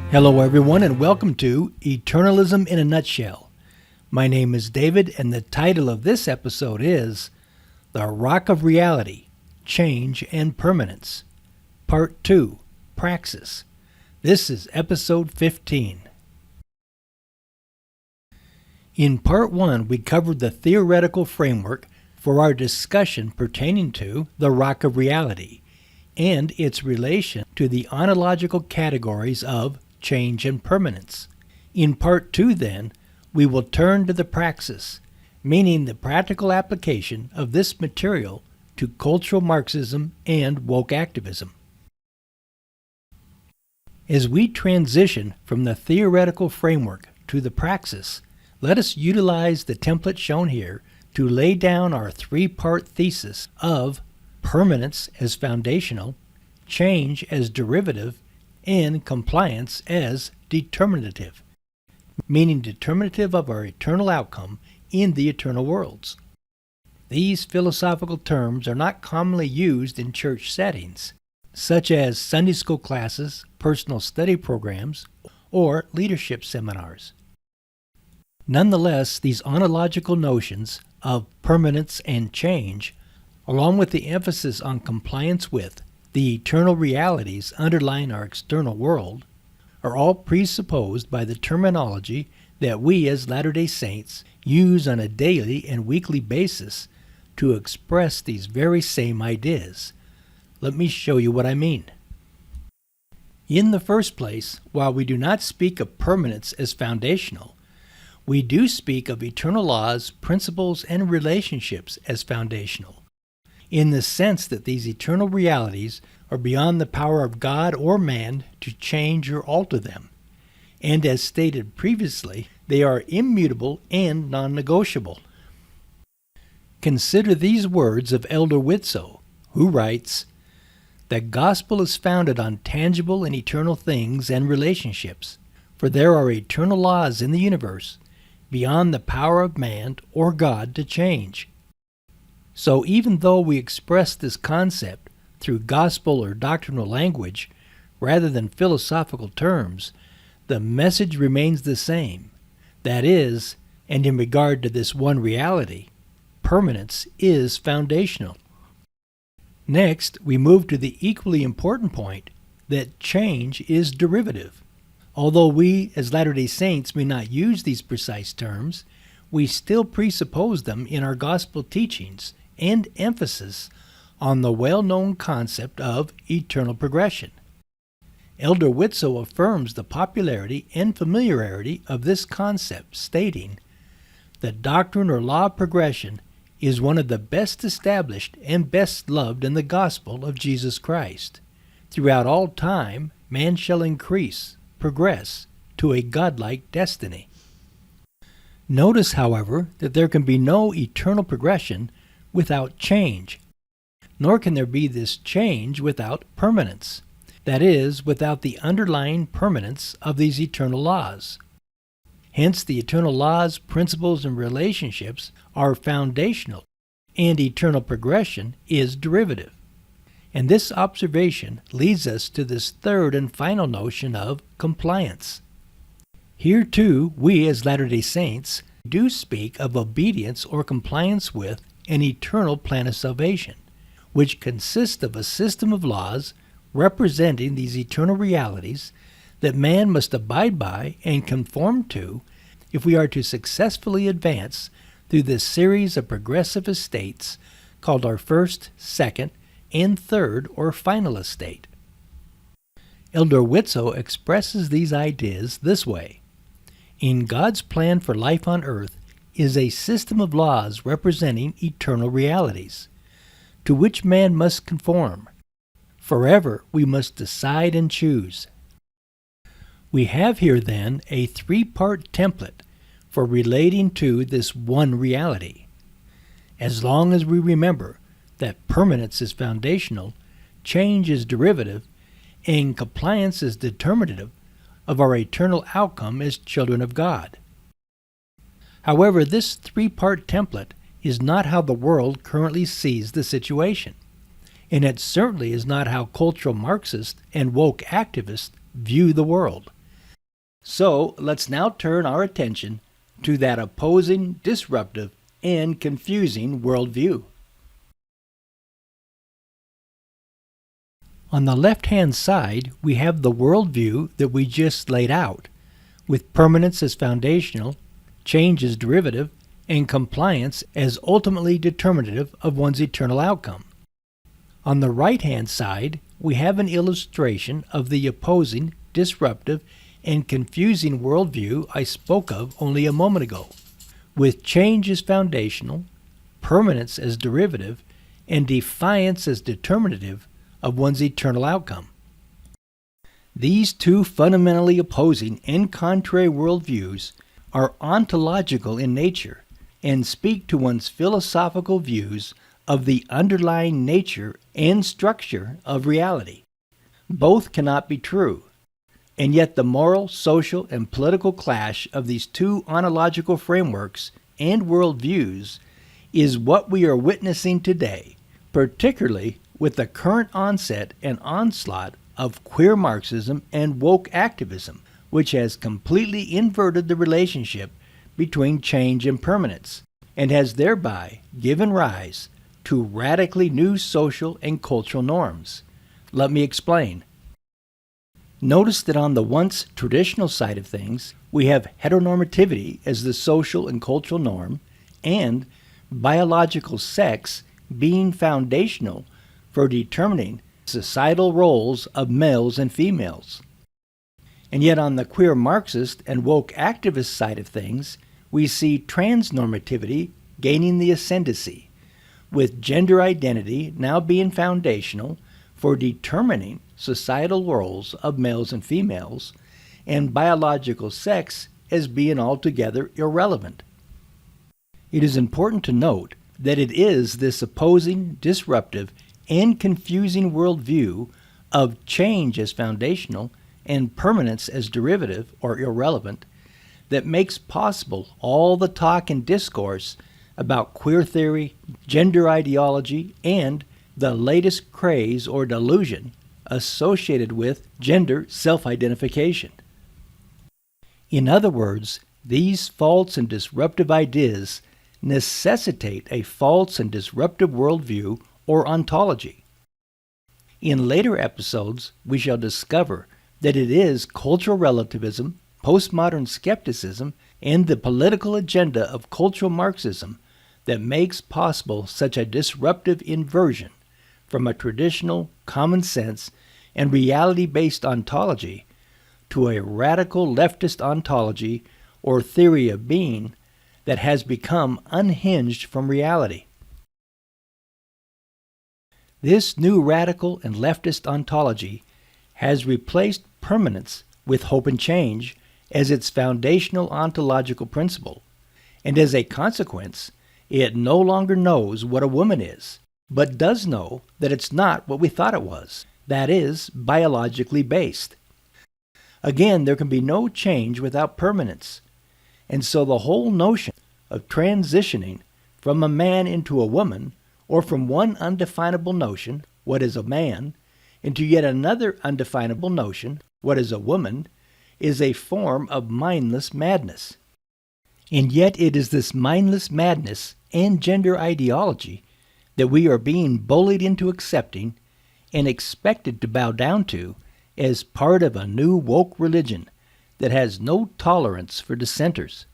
Hello, everyone, and welcome to Eternalism in a Nutshell. My name is David, and the title of this episode is The Rock of Reality, Change and Permanence, Part 2, Praxis. This is Episode 15. In Part 1, we covered the theoretical framework for our discussion pertaining to the Rock of Reality and its relation to the ontological categories of change and permanence. In Part 2, then, we will turn to the praxis, meaning the practical application of this material to cultural Marxism and woke activism. As we transition from the theoretical framework to the praxis, let us utilize the template shown here to lay down our three-part thesis of permanence as foundational, change as derivative, and compliance as determinative, meaning determinative of our eternal outcome in the eternal worlds. These philosophical terms are not commonly used in church settings, such as Sunday school classes, personal study programs, or leadership seminars. Nonetheless, these ontological notions of permanence and change, along with the emphasis on compliance with the eternal realities underlying our external world, are all presupposed by the terminology that we as Latter-day Saints use on a daily and weekly basis to express these very same ideas. Let me show you what I mean. In the first place, while we do not speak of permanence as foundational, we do speak of eternal laws, principles, and relationships as foundational, in the sense that these eternal realities are beyond the power of God or man to change or alter them. And as stated previously, they are immutable and non-negotiable. Consider these words of Elder Whitsoe, who writes, "The gospel is founded on tangible and eternal things and relationships, for there are eternal laws in the universe, beyond the power of man or God to change." So even though we express this concept through gospel or doctrinal language rather than philosophical terms, the message remains the same. That is, and in regard to this one reality, permanence is foundational. Next, we move to the equally important point that change is derivative. Although we as Latter-day Saints may not use these precise terms, we still presuppose them in our gospel teachings and emphasis on the well-known concept of eternal progression. Elder Whitsoe affirms the popularity and familiarity of this concept, stating, "The doctrine or law of progression is one of the best established and best loved in the gospel of Jesus Christ. Throughout all time, man shall increase, progress, to a godlike destiny." Notice, however, that there can be no eternal progression without change, nor can there be this change without permanence, that is, without the underlying permanence of these eternal laws. Hence, the eternal laws, principles, and relationships are foundational, and eternal progression is derivative. And this observation leads us to this third and final notion of compliance. Here, too, we as Latter-day Saints do speak of obedience or compliance with an eternal plan of salvation, which consists of a system of laws representing these eternal realities that man must abide by and conform to if we are to successfully advance through this series of progressive estates called our first, second, and third or final estate. Elder Whitsoe expresses these ideas this way: "In God's plan for life on earth is a system of laws representing eternal realities, to which man must conform. Forever we must decide and choose." We have here then a three-part template for relating to this one reality. As long as we remember that permanence is foundational, change is derivative, and compliance is determinative of our eternal outcome as children of God. However, this three-part template is not how the world currently sees the situation, and it certainly is not how cultural Marxists and woke activists view the world. So let's now turn our attention to that opposing, disruptive, and confusing worldview. On the left-hand side, we have the worldview that we just laid out, with permanence as foundational, change as derivative, and compliance as ultimately determinative of one's eternal outcome. On the right-hand side, we have an illustration of the opposing, disruptive, and confusing worldview I spoke of only a moment ago, with change as foundational, permanence as derivative, and defiance as determinative of one's eternal outcome. These two fundamentally opposing and contrary worldviews are ontological in nature and speak to one's philosophical views of the underlying nature and structure of reality. Both cannot be true, and yet the moral, social, and political clash of these two ontological frameworks and worldviews is what we are witnessing today, particularly with the current onset and onslaught of queer Marxism and woke activism, which has completely inverted the relationship between change and permanence, and has thereby given rise to radically new social and cultural norms. Let me explain. Notice that on the once traditional side of things, we have heteronormativity as the social and cultural norm, and biological sex being foundational for determining societal roles of males and females. And yet on the queer Marxist and woke activist side of things, we see transnormativity gaining the ascendancy, with gender identity now being foundational for determining societal roles of males and females, and biological sex as being altogether irrelevant. It is important to note that it is this opposing, disruptive, and confusing worldview of change as foundational and permanence as derivative or irrelevant that makes possible all the talk and discourse about queer theory, gender ideology, and the latest craze or delusion associated with gender self-identification. In other words, these false and disruptive ideas necessitate a false and disruptive worldview or ontology. In later episodes, we shall discover that it is cultural relativism, postmodern skepticism, and the political agenda of cultural Marxism that makes possible such a disruptive inversion from a traditional, common sense, and reality-based ontology to a radical leftist ontology or theory of being that has become unhinged from reality. This new radical and leftist ontology has replaced permanence with hope and change as its foundational ontological principle, and as a consequence, it no longer knows what a woman is, but does know that it's not what we thought it was, that is, biologically based. Again, there can be no change without permanence, and so the whole notion of transitioning from a man into a woman, or from one undefinable notion, what is a man, into yet another undefinable notion, what is a woman, is a form of mindless madness. And yet it is this mindless madness and gender ideology that we are being bullied into accepting and expected to bow down to as part of a new woke religion that has no tolerance for dissenters.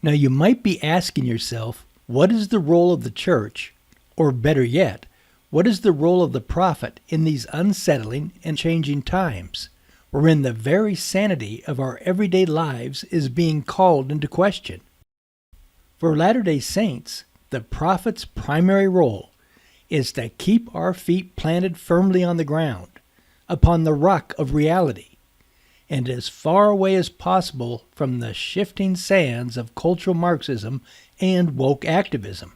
Now you might be asking yourself, what is the role of the church, or better yet, what is the role of the prophet in these unsettling and changing times, wherein the very sanity of our everyday lives is being called into question? For Latter-day Saints, the prophet's primary role is to keep our feet planted firmly on the ground, upon the rock of reality, and as far away as possible from the shifting sands of cultural Marxism and woke activism.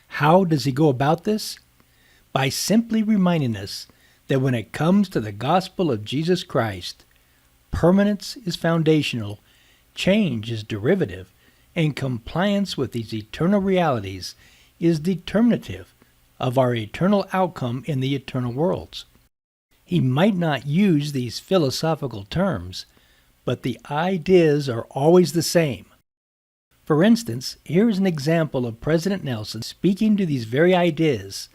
How does he go about this? By simply reminding us that when it comes to the gospel of Jesus Christ, permanence is foundational, change is derivative, and compliance with these eternal realities is determinative of our eternal outcome in the eternal worlds. He might not use these philosophical terms, but the ideas are always the same. For instance, here is an example of President Nelson speaking to these very ideas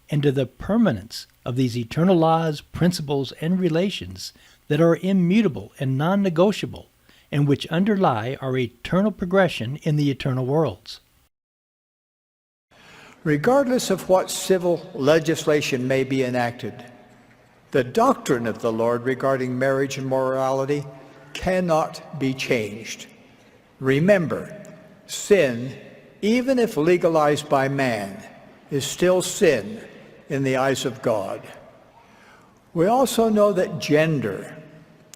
and to the permanence of these eternal laws, principles, and relations that are immutable and non-negotiable, and which underlie our eternal progression in the eternal worlds. Regardless of what civil legislation may be enacted, the doctrine of the Lord regarding marriage and morality cannot be changed. Remember, sin, even if legalized by man, is still sin in the eyes of God. We also know that gender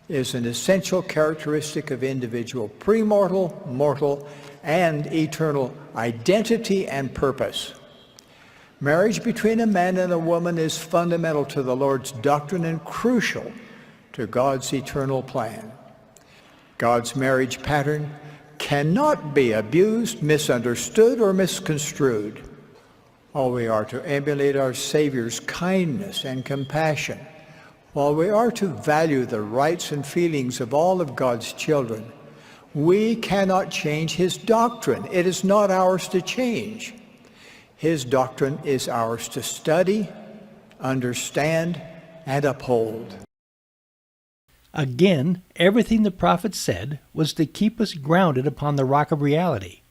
is an essential characteristic of individual premortal, mortal, and eternal identity and purpose. Marriage between a man and a woman is fundamental to the Lord's doctrine and crucial to God's eternal plan. God's marriage pattern cannot be abused, misunderstood, or misconstrued. While we are to emulate our Savior's kindness and compassion, while we are to value the rights and feelings of all of God's children, we cannot change his doctrine. It is not ours to change. His doctrine is ours to study, understand, and uphold. Again, everything the prophet said was to keep us grounded upon the rock of reality,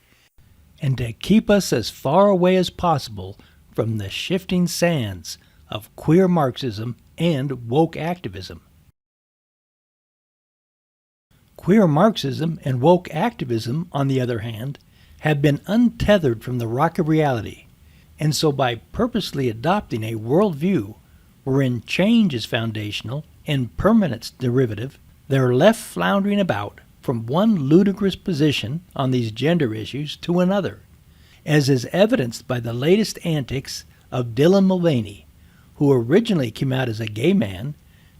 and to keep us as far away as possible from the shifting sands of queer Marxism and woke activism. Queer Marxism and woke activism, on the other hand, have been untethered from the rock of reality, and so by purposely adopting a worldview wherein change is foundational and permanence derivative, they're left floundering about from one ludicrous position on these gender issues to another, as is evidenced by the latest antics of Dylan Mulvaney, who originally came out as a gay man,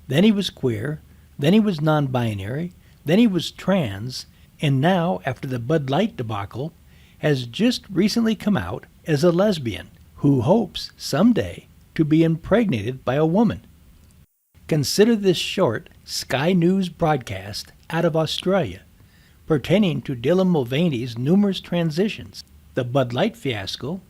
then he was queer, then he was non-binary, then he was trans, and now, after the Bud Light debacle, has just recently come out as a lesbian who hopes someday to be impregnated by a woman. Consider this short Sky News broadcast out of Australia pertaining to Dylan Mulvaney's numerous transitions, the Bud Light fiasco,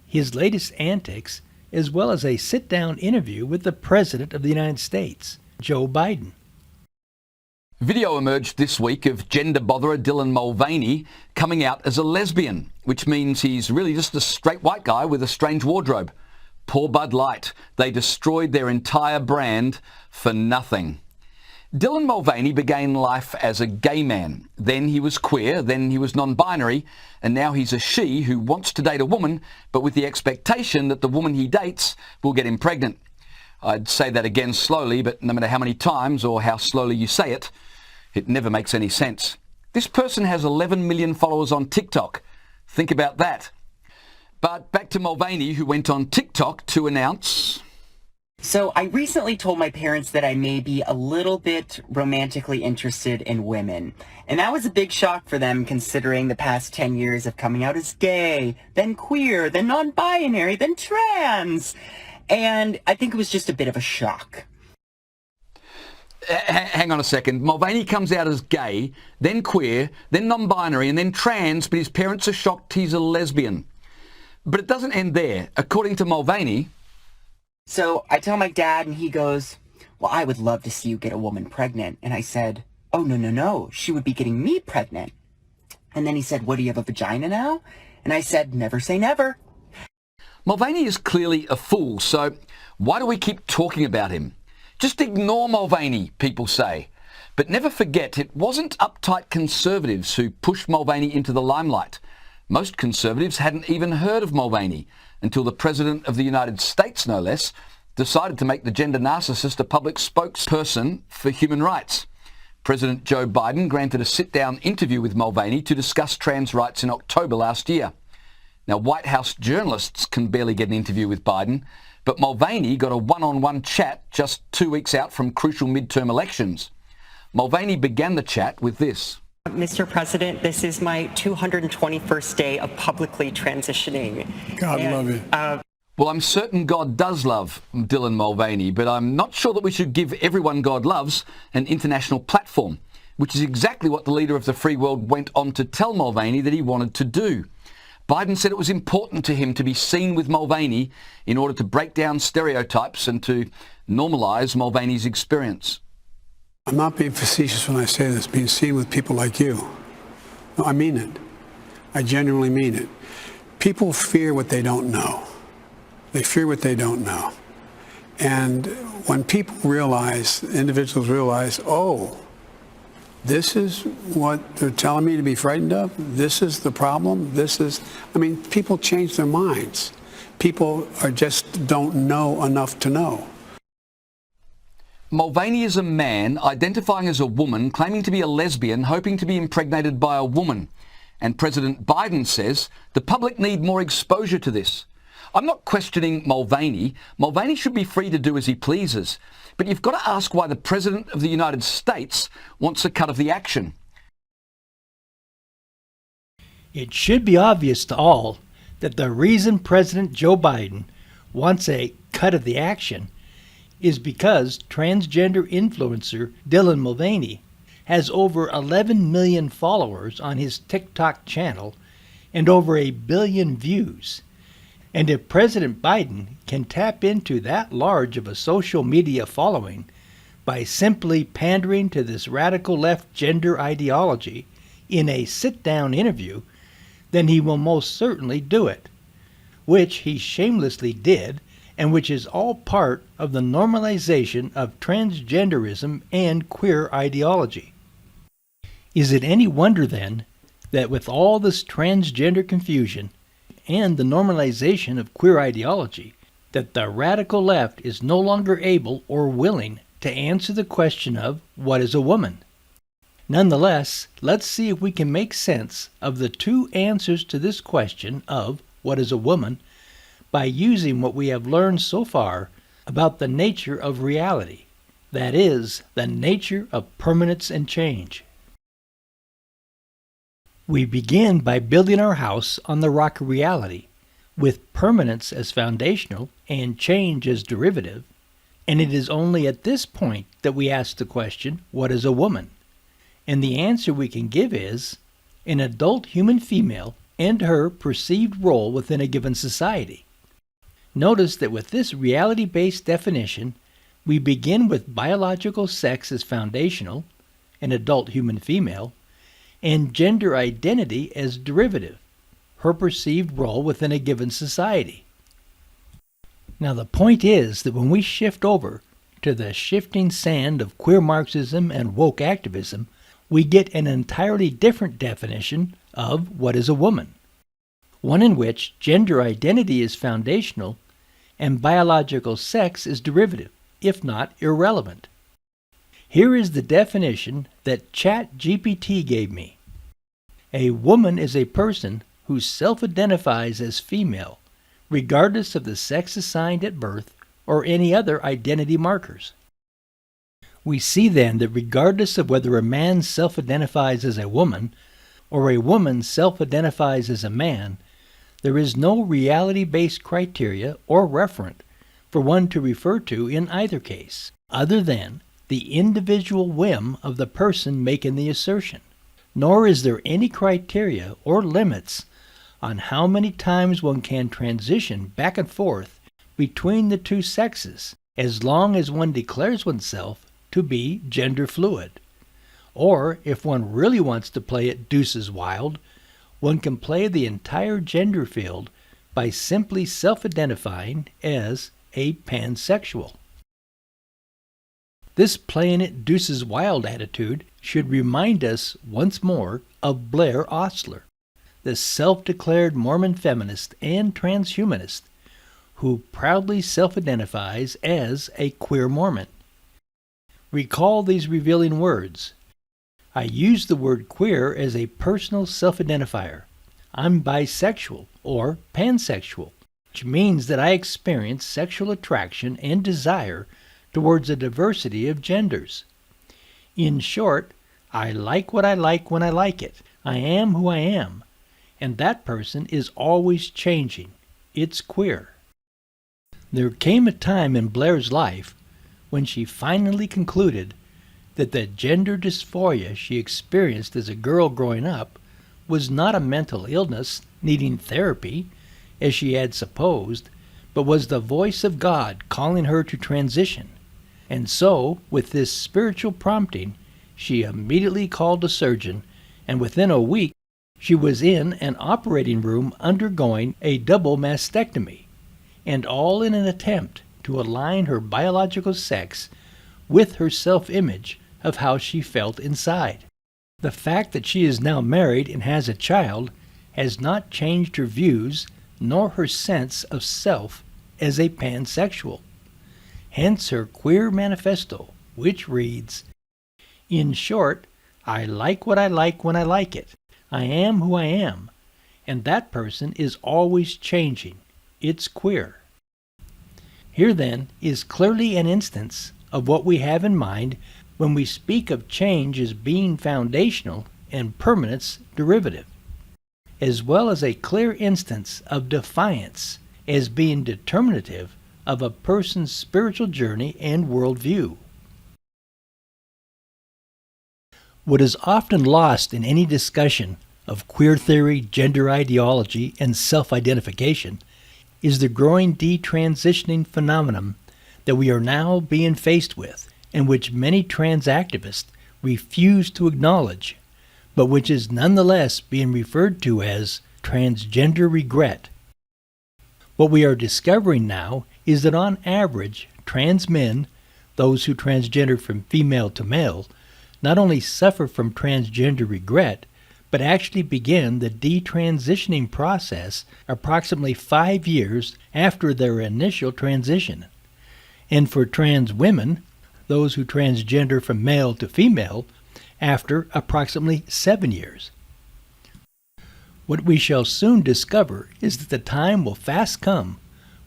his latest antics, as well as a sit-down interview with the President of the United States, Joe Biden. Video emerged this week of gender botherer Dylan Mulvaney coming out as a lesbian, which means he's really just a straight white guy with a strange wardrobe. Poor Bud Light. They destroyed their entire brand for nothing. Dylan Mulvaney began life as a gay man. Then he was queer, then he was non-binary, and now he's a she who wants to date a woman, but with the expectation that the woman he dates will get him pregnant. I'd say that again slowly, but no matter how many times or how slowly you say it, it never makes any sense. This person has 11 million followers on TikTok. Think about that. But back to Mulvaney, who went on TikTok to announce... So I recently told my parents that I may be a little bit romantically interested in women. And that was a big shock for them, considering the past 10 years of coming out as gay, then queer, then non-binary, then trans. And I think it was just a bit of a shock. Hang on a second. Mulvaney comes out as gay, then queer, then non-binary, and then trans, but his parents are shocked he's a lesbian. But it doesn't end there. According to Mulvaney... So I tell my dad, and he goes, well, I would love to see you get a woman pregnant. And I said, oh, no. She would be getting me pregnant. And then he said, what, do you have a vagina now? And I said, never say never. Mulvaney is clearly a fool, so why do we keep talking about him? Just ignore Mulvaney, people say. But never forget, it wasn't uptight conservatives who pushed Mulvaney into the limelight. Most conservatives hadn't even heard of Mulvaney until the President of the United States, no less, decided to make the gender narcissist a public spokesperson for human rights. President Joe Biden granted a sit-down interview with Mulvaney to discuss trans rights in October last year. Now, White House journalists can barely get an interview with Biden, but Mulvaney got a one-on-one chat just 2 weeks out from crucial midterm elections. Mulvaney began the chat with this. Mr. President, this is my 221st day of publicly transitioning. God love you. Well, I'm certain God does love Dylan Mulvaney, but I'm not sure that we should give everyone God loves an international platform, which is exactly what the leader of the free world went on to tell Mulvaney that he wanted to do. Biden said it was important to him to be seen with Mulvaney in order to break down stereotypes and to normalise Mulvaney's experience. I'm not being facetious when I say this, being seen with people like you. No, I mean it. I genuinely mean it. People fear what they don't know. They fear what they don't know. And when people realize, individuals realize, oh, this is what they're telling me to be frightened of, this is the problem, people change their minds. People just don't know enough to know. Mulvaney is a man identifying as a woman, claiming to be a lesbian, hoping to be impregnated by a woman. And President Biden says the public need more exposure to this. I'm not questioning Mulvaney. Mulvaney should be free to do as he pleases. But you've got to ask why the President of the United States wants a cut of the action. It should be obvious to all that the reason President Joe Biden wants a cut of the action is because transgender influencer Dylan Mulvaney has over 11 million followers on his TikTok channel and over 1 billion views. And if President Biden can tap into that large of a social media following by simply pandering to this radical left gender ideology in a sit-down interview, then he will most certainly do it, which he shamelessly did, and which is all part of the normalization of transgenderism and queer ideology. Is it any wonder, then, that with all this transgender confusion and the normalization of queer ideology, that the radical left is no longer able or willing to answer the question of what is a woman? Nonetheless, let's see if we can make sense of the two answers to this question of what is a woman by using what we have learned so far about the nature of reality, that is, the nature of permanence and change. We begin by building our house on the rock of reality, with permanence as foundational and change as derivative, and it is only at this point that we ask the question, what is a woman? And the answer we can give is an adult human female and her perceived role within a given society. Notice that with this reality-based definition, we begin with biological sex as foundational, an adult human female, and gender identity as derivative, her perceived role within a given society. Now the point is that when we shift over to the shifting sand of queer Marxism and woke activism, we get an entirely different definition of what is a woman, one in which gender identity is foundational and biological sex is derivative, if not irrelevant. Here is the definition that ChatGPT gave me. A woman is a person who self-identifies as female, regardless of the sex assigned at birth or any other identity markers. We see then that regardless of whether a man self-identifies as a woman or a woman self-identifies as a man, there is no reality-based criteria or referent for one to refer to in either case, other than the individual whim of the person making the assertion. Nor is there any criteria or limits on how many times one can transition back and forth between the two sexes, as long as one declares oneself to be gender fluid. Or, if one really wants to play it deuces wild, one can play the entire gender field by simply self-identifying as a pansexual. This playing it deuces wild attitude should remind us once more of Blair Ostler, the self-declared Mormon feminist and transhumanist who proudly self-identifies as a queer Mormon. Recall these revealing words. I use the word queer as a personal self-identifier. I'm bisexual or pansexual, which means that I experience sexual attraction and desire towards a diversity of genders. In short, I like what I like when I like it. I am who I am, and that person is always changing. It's queer. There came a time in Blair's life when she finally concluded that the gender dysphoria she experienced as a girl growing up was not a mental illness needing therapy, as she had supposed, but was the voice of God calling her to transition. And so, with this spiritual prompting, she immediately called a surgeon, and within a week she was in an operating room undergoing a double mastectomy, and all in an attempt to align her biological sex with her self-image of how she felt inside. The fact that she is now married and has a child has not changed her views nor her sense of self as a pansexual. Hence her queer manifesto, which reads, "In short, I like what I like when I like it. I am who I am, and that person is always changing. It's queer." Here then is clearly an instance of what we have in mind when we speak of change as being foundational and permanence derivative, as well as a clear instance of defiance as being determinative of a person's spiritual journey and worldview. What is often lost in any discussion of queer theory, gender ideology, and self-identification is the growing detransitioning phenomenon that we are now being faced with, and which many trans activists refuse to acknowledge, but which is nonetheless being referred to as transgender regret. What we are discovering now is that on average, trans men, those who transgender from female to male, not only suffer from transgender regret, but actually begin the detransitioning process approximately 5 years after their initial transition. And for trans women, those who transgender from male to female, after approximately 7 years. What we shall soon discover is that the time will fast come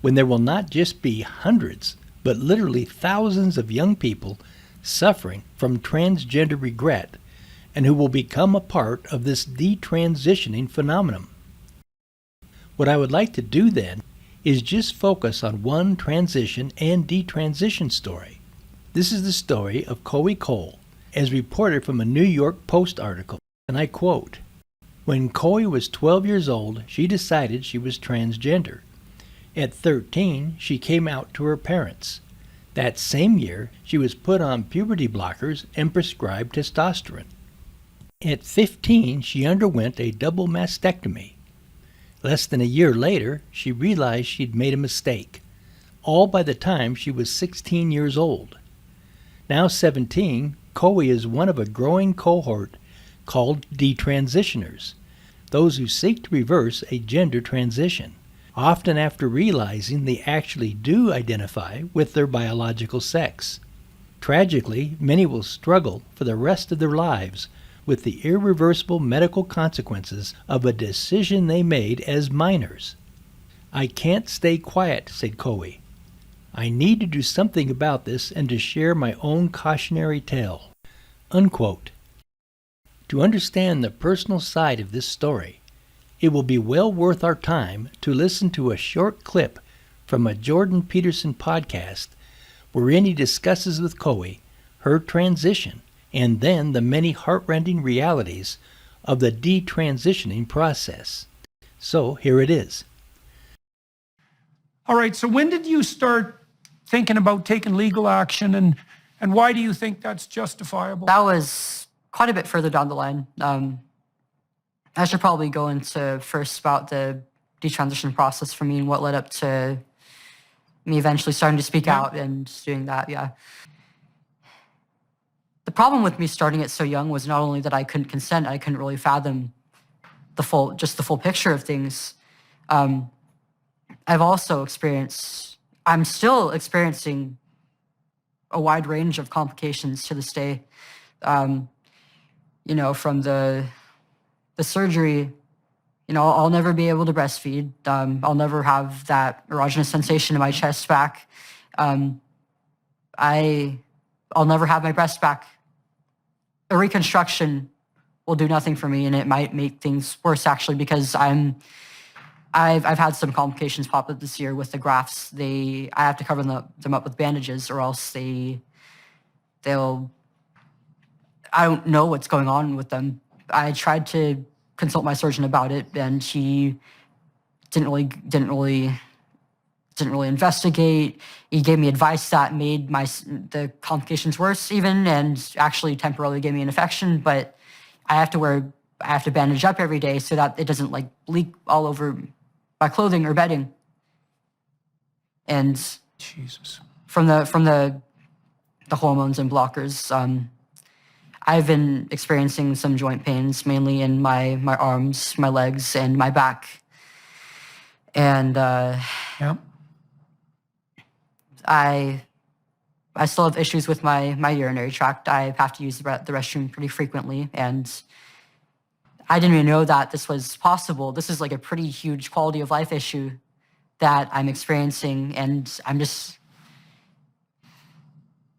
when there will not just be hundreds, but literally thousands of young people suffering from transgender regret, and who will become a part of this detransitioning phenomenon. What I would like to do then is just focus on one transition and detransition story. This is the story of Coey Cole, as reported from a New York Post article, and I quote, "When Coey was 12 years old, she decided she was transgender. At 13, she came out to her parents. That same year, she was put on puberty blockers and prescribed testosterone. At 15, she underwent a double mastectomy. Less than a year later, she realized she'd made a mistake, all by the time she was 16 years old. Now 17, Coey is one of a growing cohort called detransitioners, those who seek to reverse a gender transition, often after realizing they actually do identify with their biological sex. Tragically, many will struggle for the rest of their lives with the irreversible medical consequences of a decision they made as minors. I can't stay quiet," said Coey. "I need to do something about this and to share my own cautionary tale." Unquote. To understand the personal side of this story, it will be well worth our time to listen to a short clip from a Jordan Peterson podcast wherein he discusses with Coey her transition and then the many heartrending realities of the detransitioning process. So here it is. All right, so when did you start thinking about taking legal action, and why do you think that's justifiable? That was quite a bit further down the line. I should probably go into first about the detransition process for me and what led up to me eventually starting to speak out and doing that, yeah. The problem with me starting it so young was not only that I couldn't consent, I couldn't really fathom the full picture of things. I've also I'm still experiencing a wide range of complications to this day. From the surgery, I'll never be able to breastfeed. I'll never have that erogenous sensation in my chest back. I'll never have my breast back. A reconstruction will do nothing for me, and it might make things worse actually, because I'm I've had some complications pop up this year with the grafts. I have to cover them up with bandages, or else they'll. I don't know what's going on with them. I tried to consult my surgeon about it, and he didn't really investigate. He gave me advice that made the complications worse even, and actually temporarily gave me an infection. But I have to bandage up every day so that it doesn't like leak all over my clothing or bedding. And Jesus. from the hormones and blockers, I've been experiencing some joint pains, mainly in my arms, my legs, and my back. And Yeah. I still have issues with my urinary tract. I have to use the restroom pretty frequently, and I didn't even know that this was possible. This is like a pretty huge quality of life issue that I'm experiencing, and I'm just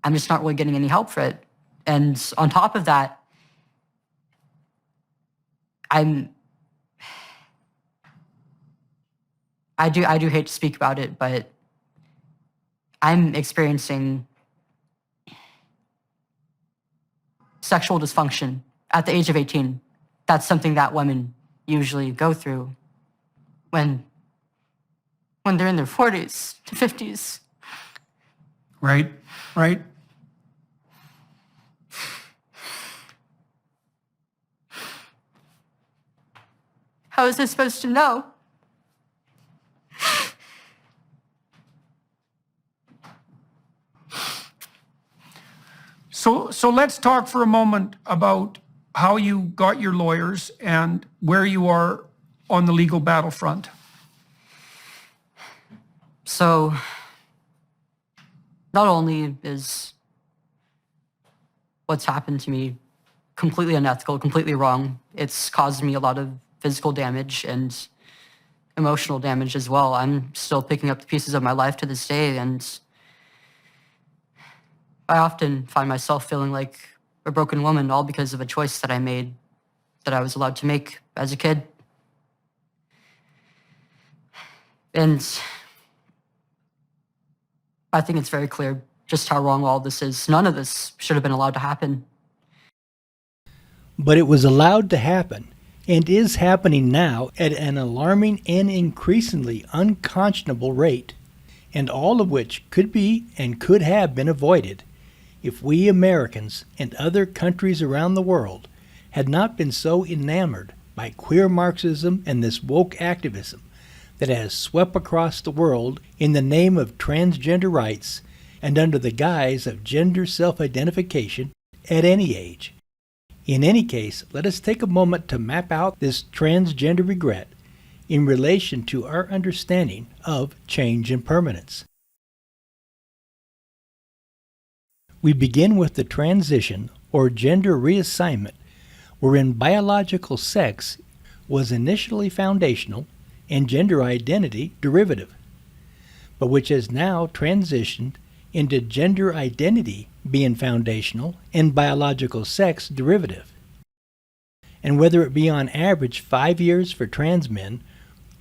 not really getting any help for it. And on top of that, I do hate to speak about it, but I'm experiencing sexual dysfunction at the age of 18. That's something that women usually go through when they're in their 40s to 50s. Right. How is I supposed to know? So let's talk for a moment about how you got your lawyers and where you are on the legal battlefront. So, not only is what's happened to me completely unethical, completely wrong, it's caused me a lot of physical damage and emotional damage as well. I'm still picking up the pieces of my life to this day, and I often find myself feeling like a broken woman, all because of a choice that I made, that I was allowed to make as a kid. And I think it's very clear just how wrong all this is. None of this should have been allowed to happen. But it was allowed to happen, and is happening now at an alarming and increasingly unconscionable rate, and all of which could be and could have been avoided if we Americans and other countries around the world had not been so enamored by queer Marxism and this woke activism that has swept across the world in the name of transgender rights and under the guise of gender self-identification at any age. In any case, let us take a moment to map out this transgender regret in relation to our understanding of change and permanence. We begin with the transition or gender reassignment, wherein biological sex was initially foundational and gender identity derivative, but which has now transitioned into gender identity being foundational and biological sex derivative. And whether it be on average 5 years for trans men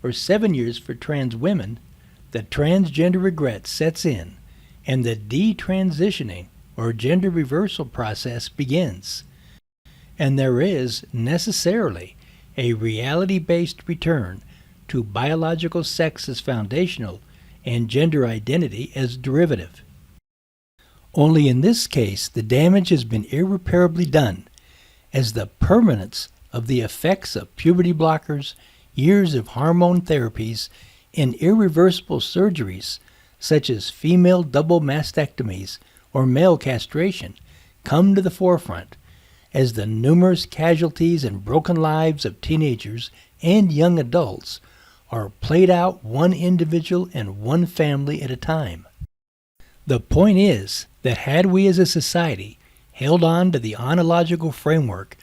or 7 years for trans women, the transgender regret sets in and the detransitioning or gender reversal process begins. And there is necessarily a reality-based return to biological sex as foundational and gender identity as derivative. Only in this case, the damage has been irreparably done, as the permanence of the effects of puberty blockers, years of hormone therapies, and irreversible surgeries, such as female double mastectomies or male castration, come to the forefront, as the numerous casualties and broken lives of teenagers and young adults are played out one individual and one family at a time. The point is that had we as a society held on to the ontological framework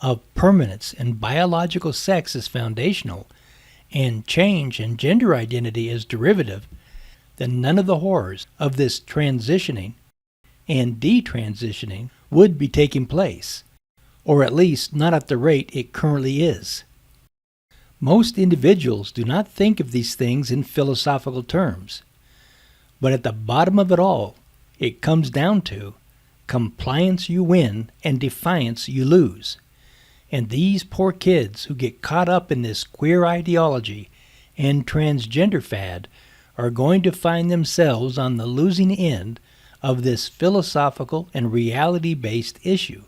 of permanence and biological sex as foundational, and change and gender identity as derivative, then none of the horrors of this transitioning and detransitioning would be taking place, or at least not at the rate it currently is. Most individuals do not think of these things in philosophical terms. But at the bottom of it all, it comes down to compliance you win and defiance you lose. And these poor kids who get caught up in this queer ideology and transgender fad are going to find themselves on the losing end of this philosophical and reality-based issue,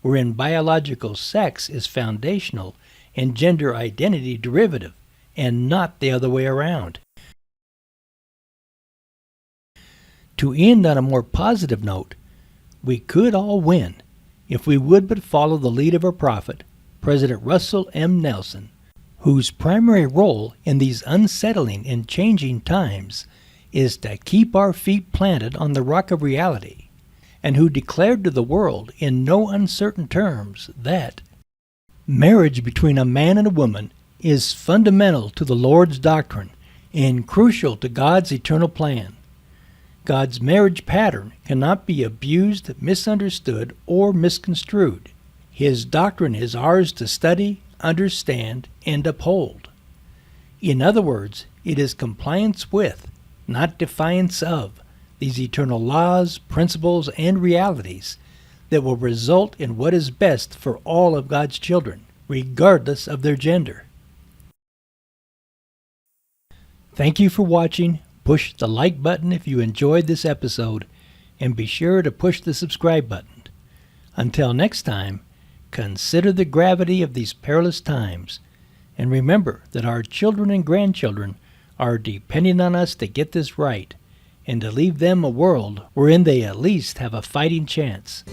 wherein biological sex is foundational and gender identity derivative, and not the other way around. To end on a more positive note, we could all win if we would but follow the lead of our prophet, President Russell M. Nelson, whose primary role in these unsettling and changing times is to keep our feet planted on the rock of reality, and who declared to the world in no uncertain terms that marriage between a man and a woman is fundamental to the Lord's doctrine and crucial to God's eternal plan. God's marriage pattern cannot be abused, misunderstood, or misconstrued. His doctrine is ours to study, understand, and uphold. In other words, it is compliance with, not defiance of, these eternal laws, principles, and realities that will result in what is best for all of God's children, regardless of their gender. Thank you for watching. Push the like button if you enjoyed this episode, and be sure to push the subscribe button. Until next time, consider the gravity of these perilous times, and remember that our children and grandchildren are depending on us to get this right, and to leave them a world wherein they at least have a fighting chance.